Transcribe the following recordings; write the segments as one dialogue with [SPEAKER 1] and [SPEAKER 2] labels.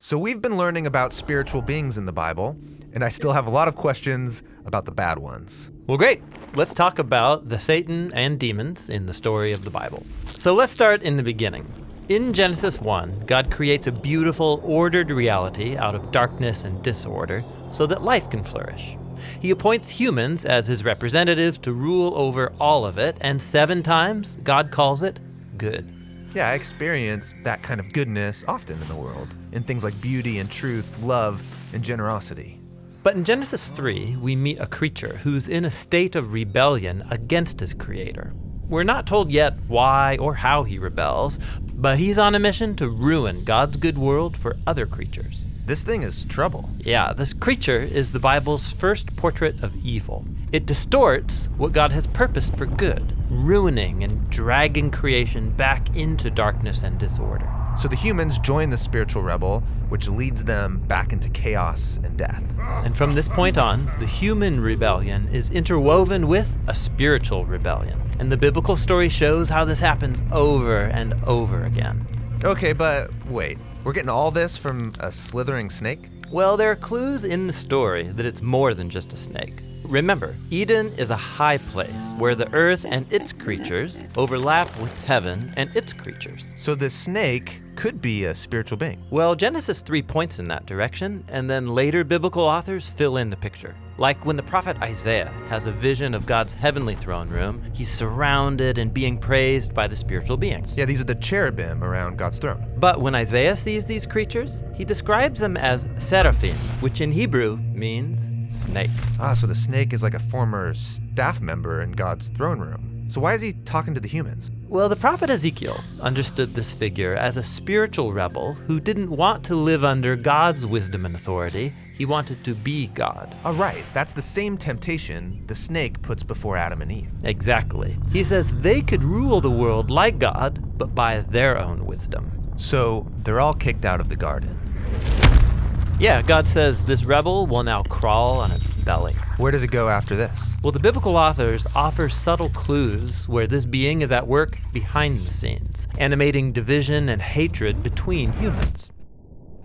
[SPEAKER 1] So we've been learning about spiritual beings in the Bible, and I still have a lot of questions about the bad ones.
[SPEAKER 2] Well, great. Let's talk about the Satan and demons in the story of the Bible. So let's start in the beginning. In Genesis 1, God creates a beautiful, ordered reality out of darkness and disorder so that life can flourish. He appoints humans as his representatives to rule over all of it, and 7 times God calls it good.
[SPEAKER 1] Yeah, I experience that kind of goodness often in the world, in things like beauty and truth, love and generosity.
[SPEAKER 2] But in Genesis 3, we meet a creature who's in a state of rebellion against his creator. We're not told yet why or how he rebels, but he's on a mission to ruin God's good world for other creatures.
[SPEAKER 1] This thing is trouble.
[SPEAKER 2] Yeah, this creature is the Bible's first portrait of evil. It distorts what God has purposed for good, ruining and dragging creation back into darkness and disorder.
[SPEAKER 1] So the humans join the spiritual rebel, which leads them back into chaos and death.
[SPEAKER 2] And from this point on, the human rebellion is interwoven with a spiritual rebellion. And the biblical story shows how this happens over and over again.
[SPEAKER 1] Okay, but wait, we're getting all this from a slithering snake?
[SPEAKER 2] Well, there are clues in the story that it's more than just a snake. Remember, Eden is a high place where the earth and its creatures overlap with heaven and its creatures.
[SPEAKER 1] So this snake could be a spiritual being.
[SPEAKER 2] Well, Genesis 3 points in that direction, and then later biblical authors fill in the picture. Like when the prophet Isaiah has a vision of God's heavenly throne room, he's surrounded and being praised by the spiritual beings.
[SPEAKER 1] Yeah, these are the cherubim around God's throne.
[SPEAKER 2] But when Isaiah sees these creatures, he describes them as seraphim, which in Hebrew means snake.
[SPEAKER 1] So the snake is like a former staff member in God's throne room. So why is he talking to the humans?
[SPEAKER 2] Well, the prophet Ezekiel understood this figure as a spiritual rebel who didn't want to live under God's wisdom and authority. He wanted to be God.
[SPEAKER 1] Oh, right. That's the same temptation the snake puts before Adam and Eve.
[SPEAKER 2] Exactly. He says they could rule the world like God, but by their own wisdom.
[SPEAKER 1] So they're all kicked out of the garden.
[SPEAKER 2] Yeah, God says this rebel will now crawl on its belly.
[SPEAKER 1] Where does it go after this?
[SPEAKER 2] Well, the biblical authors offer subtle clues where this being is at work behind the scenes, animating division and hatred between humans.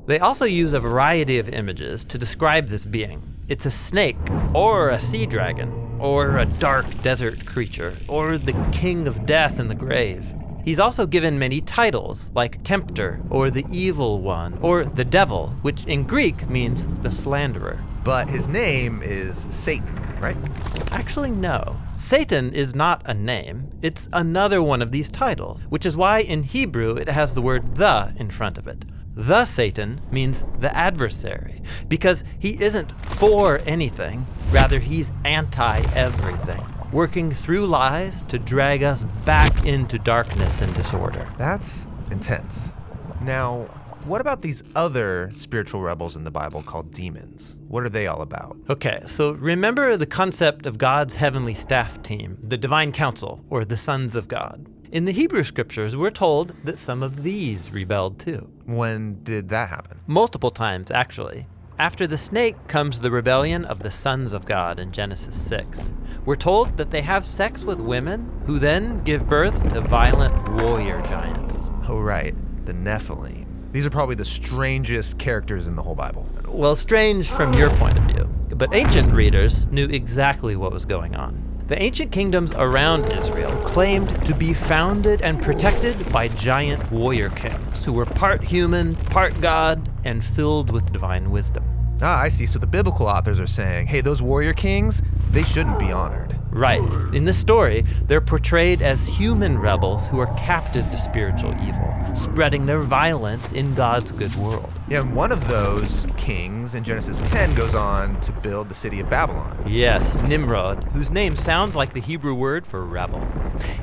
[SPEAKER 2] They also use a variety of images to describe this being. It's a snake, or a sea dragon, or a dark desert creature, or the king of death in the grave. He's also given many titles, like Tempter, or the Evil One, or the Devil, which in Greek means the slanderer.
[SPEAKER 1] But his name is Satan, right?
[SPEAKER 2] Actually, no. Satan is not a name. It's another one of these titles, which is why in Hebrew it has the word the in front of it. The Satan means the adversary, because he isn't for anything, rather he's anti-everything, working through lies to drag us back into darkness and disorder.
[SPEAKER 1] That's intense. Now, what about these other spiritual rebels in the Bible called demons? What are they all about?
[SPEAKER 2] Okay, so remember the concept of God's heavenly staff team, the divine council, or the sons of God. In the Hebrew scriptures, we're told that some of these rebelled too.
[SPEAKER 1] When did that happen?
[SPEAKER 2] Multiple times, actually. After the snake comes the rebellion of the sons of God in Genesis 6. We're told that they have sex with women who then give birth to violent warrior giants.
[SPEAKER 1] Oh, right, the Nephilim. These are probably the strangest characters in the whole Bible.
[SPEAKER 2] Well, strange from your point of view, but ancient readers knew exactly what was going on. The ancient kingdoms around Israel claimed to be founded and protected by giant warrior kings who were part human, part God, and filled with divine wisdom.
[SPEAKER 1] I see. So the biblical authors are saying, hey, those warrior kings, they shouldn't be honored.
[SPEAKER 2] Right. In this story, they're portrayed as human rebels who are captive to spiritual evil, spreading their violence in God's good world.
[SPEAKER 1] Yeah, and one of those kings in Genesis 10 goes on to build the city of Babylon.
[SPEAKER 2] Yes, Nimrod, whose name sounds like the Hebrew word for rebel.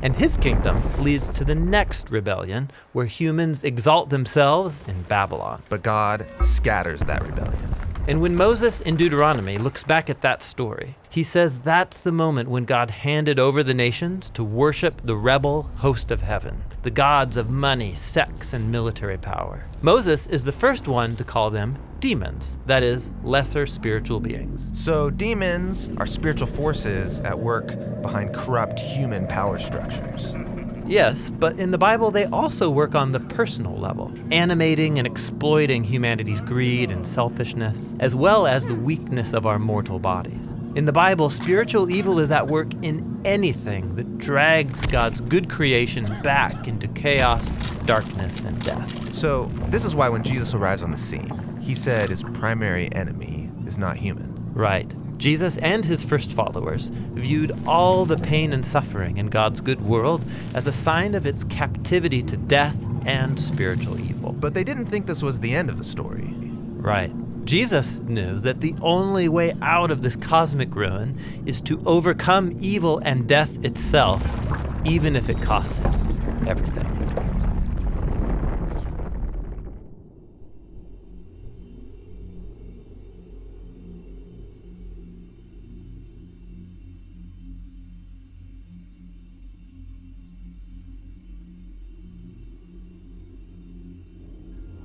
[SPEAKER 2] And his kingdom leads to the next rebellion, where humans exalt themselves in Babylon.
[SPEAKER 1] But God scatters that rebellion.
[SPEAKER 2] And when Moses in Deuteronomy looks back at that story, he says that's the moment when God handed over the nations to worship the rebel host of heaven, the gods of money, sex, and military power. Moses is the first one to call them demons, that is, lesser spiritual beings.
[SPEAKER 1] So demons are spiritual forces at work behind corrupt human power structures.
[SPEAKER 2] Yes, but in the Bible, they also work on the personal level, animating and exploiting humanity's greed and selfishness, as well as the weakness of our mortal bodies. In the Bible, spiritual evil is at work in anything that drags God's good creation back into chaos, darkness, and death.
[SPEAKER 1] So, this is why when Jesus arrives on the scene, he said his primary enemy is not human.
[SPEAKER 2] Right. Jesus and his first followers viewed all the pain and suffering in God's good world as a sign of its captivity to death and spiritual evil.
[SPEAKER 1] But they didn't think this was the end of the story.
[SPEAKER 2] Right. Jesus knew that the only way out of this cosmic ruin is to overcome evil and death itself, even if it costs him everything.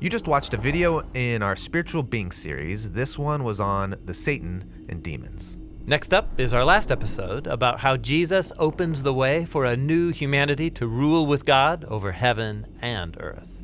[SPEAKER 1] You just watched a video in our Spiritual Being series. This one was on the Satan and demons.
[SPEAKER 2] Next up is our last episode about how Jesus opens the way for a new humanity to rule with God over heaven and earth.